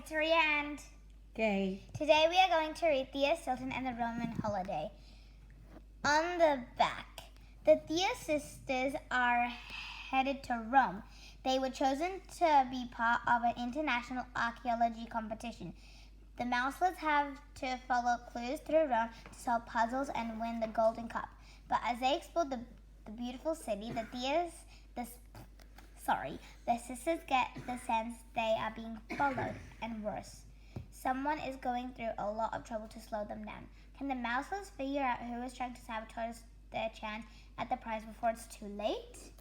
it's Riya and Okay. today we are going to read Thea Stilton and the Roman Holiday. On the back, the Thea sisters are headed to Rome. They were chosen to be part of an international archaeology competition. The mouselets have to follow clues through Rome to solve puzzles and win the Golden Cup. But as they explore the beautiful city, the sisters get the sense they are being followed, and worse. Someone is going through a lot of trouble to slow them down. Can the mouselets figure out who is trying to sabotage their chance at the prize before it's too late?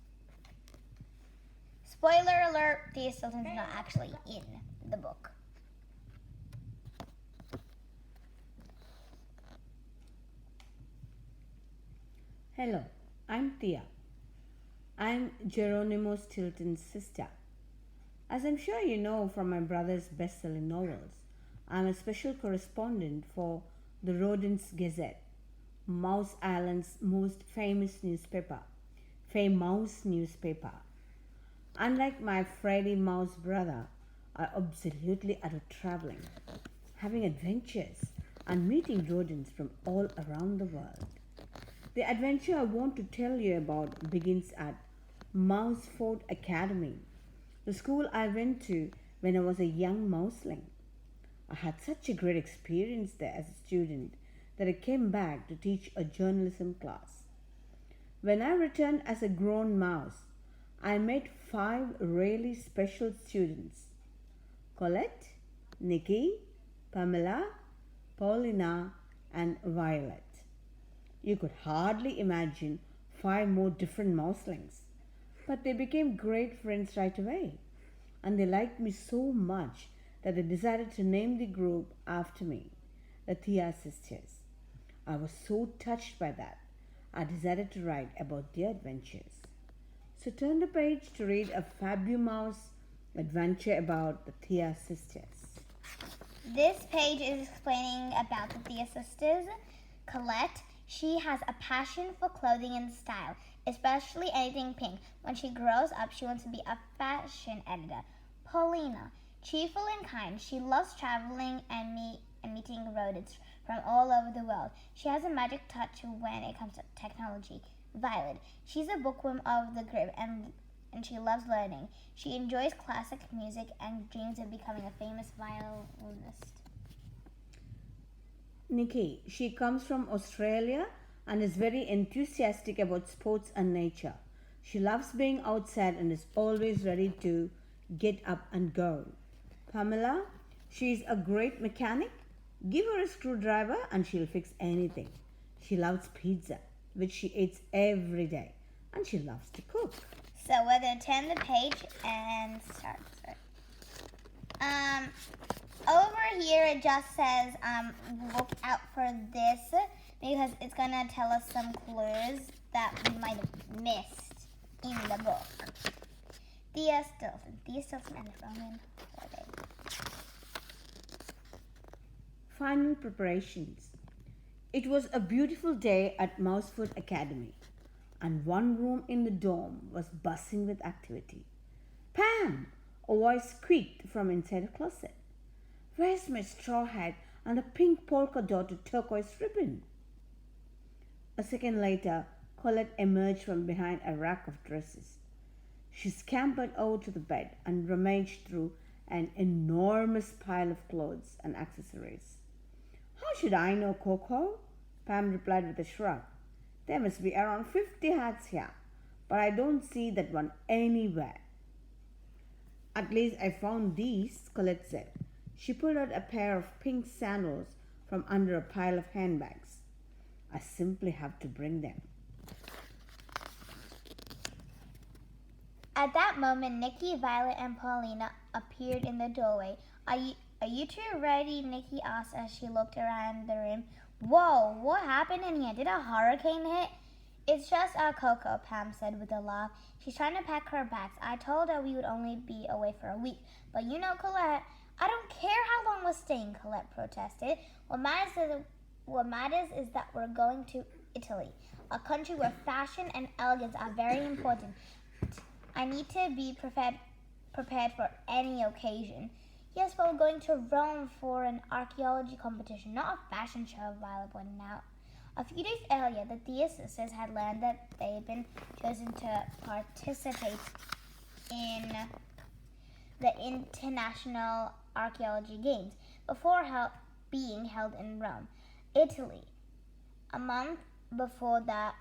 Spoiler alert, Thea Stilton's not actually in the book. Hello, I'm Thea. I'm Geronimo Stilton's sister. As I'm sure you know from my brother's best-selling novels, I'm a special correspondent for the Rodents Gazette, Mouse Island's most famous newspaper, Mouse newspaper. Unlike my Freddy Mouse brother, I absolutely adore traveling, having adventures, and meeting rodents from all around the world. The adventure I want to tell you about begins at Mouseford Academy, the school I went to when I was a young mouseling. I had such a great experience there as a student that I came back to teach a journalism class. When I returned as a grown mouse, I met 5 really special students: Colette, Nikki, Pamela, Paulina, and Violet. You could hardly imagine 5 more different mouselings, but they became great friends right away, and they liked me so much that they decided to name the group after me, the Thea sisters. I was so touched by that, I decided to write about their adventures. So turn the page to read a Fabumouse adventure about the Thea sisters. This page is explaining about the Thea sisters. Colette, she has a passion for clothing and style, especially anything pink. When she grows up, she wants to be a fashion editor. Paulina, cheerful and kind, she loves traveling and meeting rodents from all over the world. She has a magic touch when it comes to technology. Violet, she's a bookworm of the group and she loves learning. She enjoys classic music and dreams of becoming a famous violinist. Nikki, she comes from Australia and is very enthusiastic about sports and nature. She loves being outside and is always ready to get up and go. Pamela, she is a great mechanic. Give her a screwdriver and she'll fix anything. She loves pizza, which she eats every day, and she loves to cook. So we're going to turn the page and start. Over here it just says look out for this because it's going to tell us some clues that we might have missed in the book. Thea Stilton and the Roman Holiday. Final preparations. It was a beautiful day at Mouseford Academy, and one room in the dorm was buzzing with activity. Pam! A voice squeaked from inside a closet. Where's my straw hat and the pink polka dotted turquoise ribbon? A second later, Colette emerged from behind a rack of dresses. She scampered over to the bed and rummaged through an enormous pile of clothes and accessories. How should I know, Coco? Pam replied with a shrug. There must be around 50 hats here, but I don't see that one anywhere. At least I found these, Colette said. She pulled out a pair of pink sandals from under a pile of handbags. I simply have to bring them. At that moment, Nikki, Violet, and Paulina appeared in the doorway. Are you two ready? Nikki asked as she looked around the room. Whoa, what happened in here? Did a hurricane hit? It's just our Coco, Pam said with a laugh. She's trying to pack her bags. I told her we would only be away for a week. But you know, Colette, I don't care how long we're staying, Colette protested. What matters is that we're going to Italy, a country where fashion and elegance are very important. I need to be prepared for any occasion. Yes, but we're going to Rome for an archaeology competition, not a fashion show, Violet pointed out. A few days earlier, the Thea sisters had learned that they had been chosen to participate in the International Archaeology Games before being held in Rome, Italy. A month before that,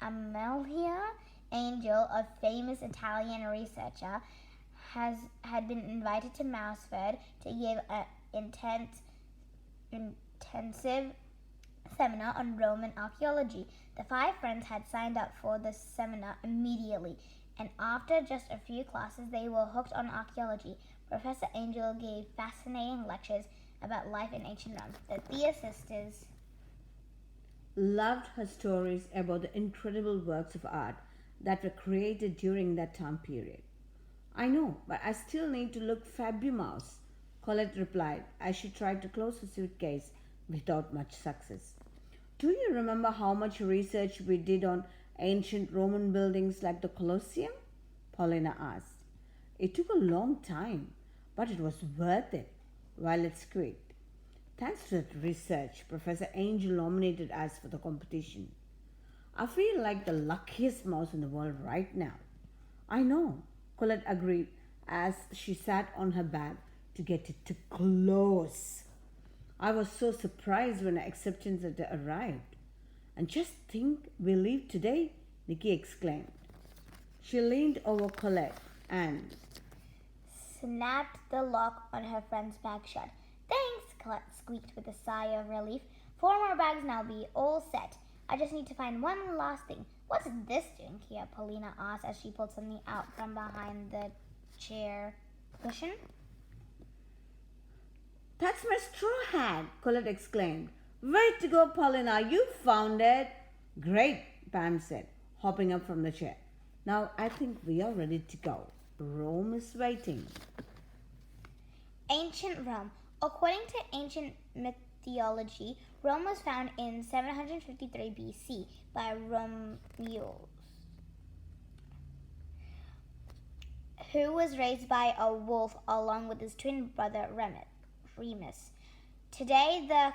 Amelia Angel, a famous Italian researcher, had been invited to Mouseford to give an intensive seminar on Roman archaeology. The five friends had signed up for the seminar immediately, and after just a few classes, they were hooked on archaeology. Professor Angel gave fascinating lectures about life in ancient Rome. The Thea sisters loved her stories about the incredible works of art that were created during that time period. I know, but I still need to look fabulous, Colette replied as she tried to close her suitcase without much success. Do you remember how much research we did on ancient Roman buildings like the Colosseum? Paulina asked. It took a long time, but it was worth it, Violet squeaked. Thanks to that research, Professor Angel nominated us for the competition. I feel like the luckiest mouse in the world right now. I know, Colette agreed as she sat on her bag to get it to close. I was so surprised when the acceptance letter arrived. And just think we leave today, Nikki exclaimed. She leaned over Colette and snapped the lock on her friend's bag shut. Thanks, Colette squeaked with a sigh of relief. 4 more bags and I'll be all set. I just need to find one last thing. What's this doing here? Paulina asked as she pulled something out from behind the chair cushion. That's my straw hat, Colette exclaimed. Way to go, Paulina, you found it. Great, Pam said, hopping up from the chair. Now I think we are ready to go. Rome is waiting. Ancient Rome. According to ancient mythology, Rome was found in 753 BC by Romulus, who was raised by a wolf along with his twin brother Remus. Today, the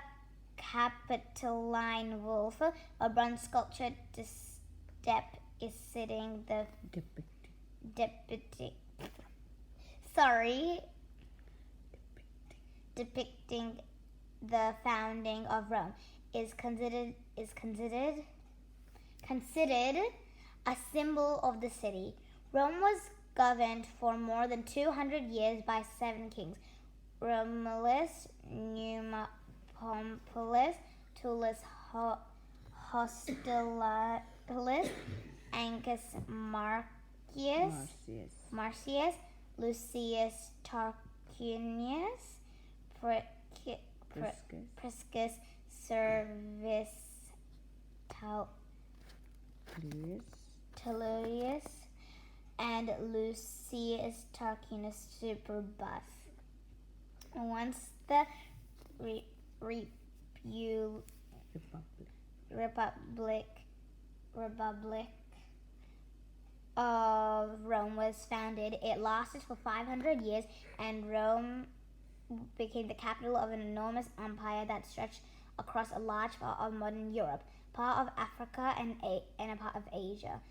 Capitoline wolf, a bronze sculpture is sitting depicting the founding of Rome is considered a symbol of the city. Rome was governed for more than 200 years by 7 kings: Romulus, Numa Pompilius, Tullus Hostilius, Ancus Marcius, Lucius Tarquinius, Priscus Servius Tullius, and Lucius Tarquinius Superbus. Once the Republic of Rome was founded, it lasted for 500 years, and Rome became the capital of an enormous empire that stretched across a large part of modern Europe, part of Africa, and a part of Asia.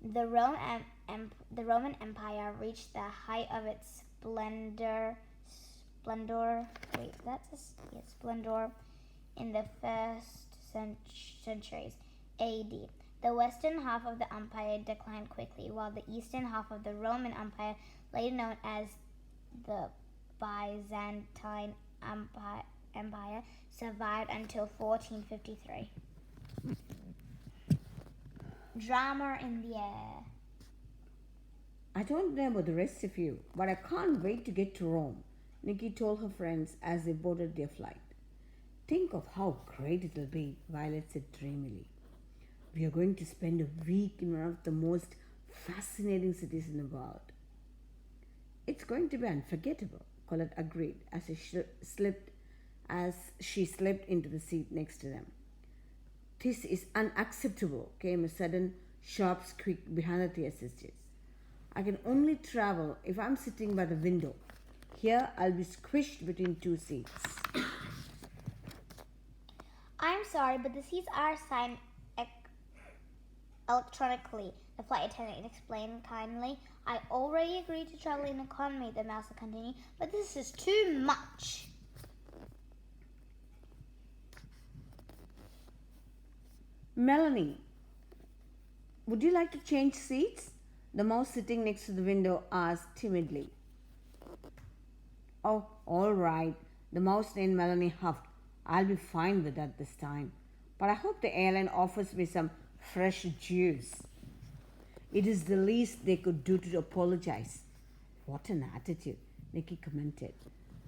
The Roman Empire reached the height of its splendor in the first centuries AD. The western half of the empire declined quickly, while the eastern half of the Roman Empire, later known as the Byzantine Empire, survived until 1453. Drama in the air. I don't know about the rest of you, but I can't wait to get to Rome, Nikki told her friends as they boarded their flight. Think of how great it'll be, Violet said dreamily. We are going to spend a week in one of the most fascinating cities in the world. It's going to be unforgettable, Colette agreed as she slipped into the seat next to them. This is unacceptable, came a sudden sharp squeak behind the Thea sisters. I can only travel if I'm sitting by the window. here I'll be squished between two seats. I'm sorry, but the seats are signed electronically, the flight attendant explained kindly. I already agreed to travel in economy, the mouse continued, but this is too much. Melanie, would you like to change seats? The mouse sitting next to the window asked timidly. Oh, all right. The mouse named Melanie huffed. I'll be fine with that this time. But I hope the airline offers me some fresh juice. It is the least they could do to apologize. What an attitude, Nikki commented.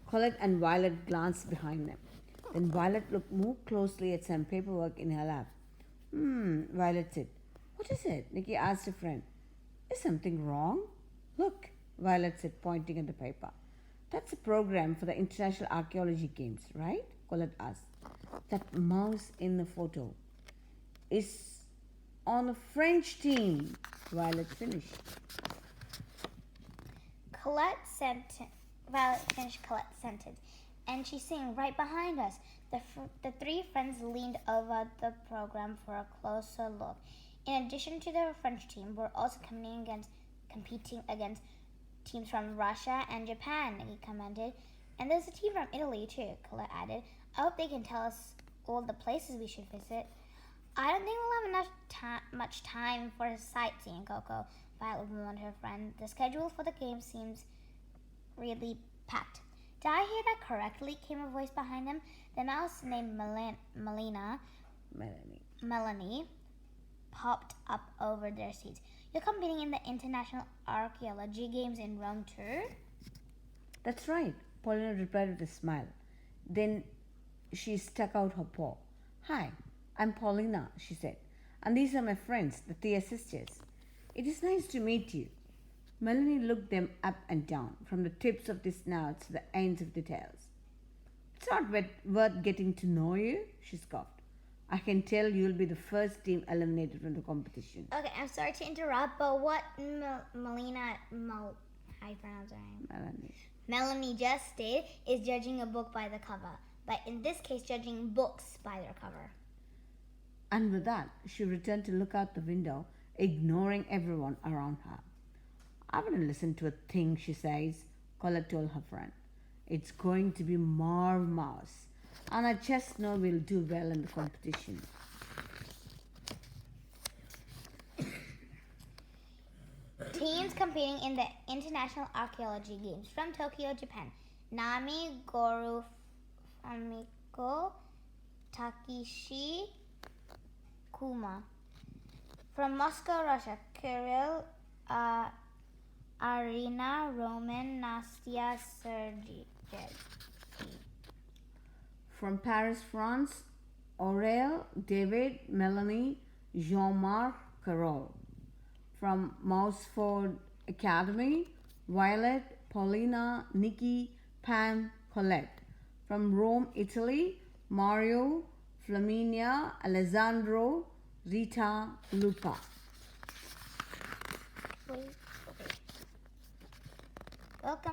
Colette and Violet glanced behind them. Then Violet looked more closely at some paperwork in her lap. Violet said. What is it? Nikki asked her friend. Is something wrong? Look, Violet said, pointing at the paper. That's a program for the International Archaeology Games, right? Colette asked. That mouse in the photo is on the French team, Violet finished. Violet finished Colette's sentence, and she's sitting right behind us. The three friends leaned over the program for a closer look. In addition to the French team, we're also competing against teams from Russia and Japan, Nikki commented. And there's a team from Italy too, Colette added. I hope they can tell us all the places we should visit. I don't think we'll have much time for sightseeing, Coco, Violet warned her friend. The schedule for the game seems really packed. Did I hear that correctly? Came a voice behind them. The mouse named Melanie popped up over their seats. You're competing in the International Archaeology Games in Rome too? That's right, Paulina replied with a smile. Then she stuck out her paw. Hi, I'm Paulina, she said. And these are my friends, the Thea sisters. It is nice to meet you. Melanie looked them up and down, from the tips of their snouts to the ends of their tails. It's not worth getting to know you, she scoffed. I can tell you'll be the first team eliminated from the competition. Okay, I'm sorry to interrupt, but what how you pronounce her name? Melanie just did is judging a book by the cover, but in this case, judging books by their cover. And with that, she returned to look out the window, ignoring everyone around her. I wouldn't listen to a thing she says, Colette told her friend. It's going to be Marv Mouse, and I just know we'll do well in the competition. Teams competing in the International Archaeology Games from Tokyo, Japan. Nami, Goru, Famiko, Takeshi, Kuma. From Moscow, Russia. Kirill, Arina, Roman, Nastya, Sergei. From Paris, France, Aurel, David, Melanie, Jean-Marc, Carole. From Mouseford Academy, Violet, Paulina, Nikki, Pam, Colette. From Rome, Italy, Mario, Flaminia, Alessandro, Rita, Luca. Welcome.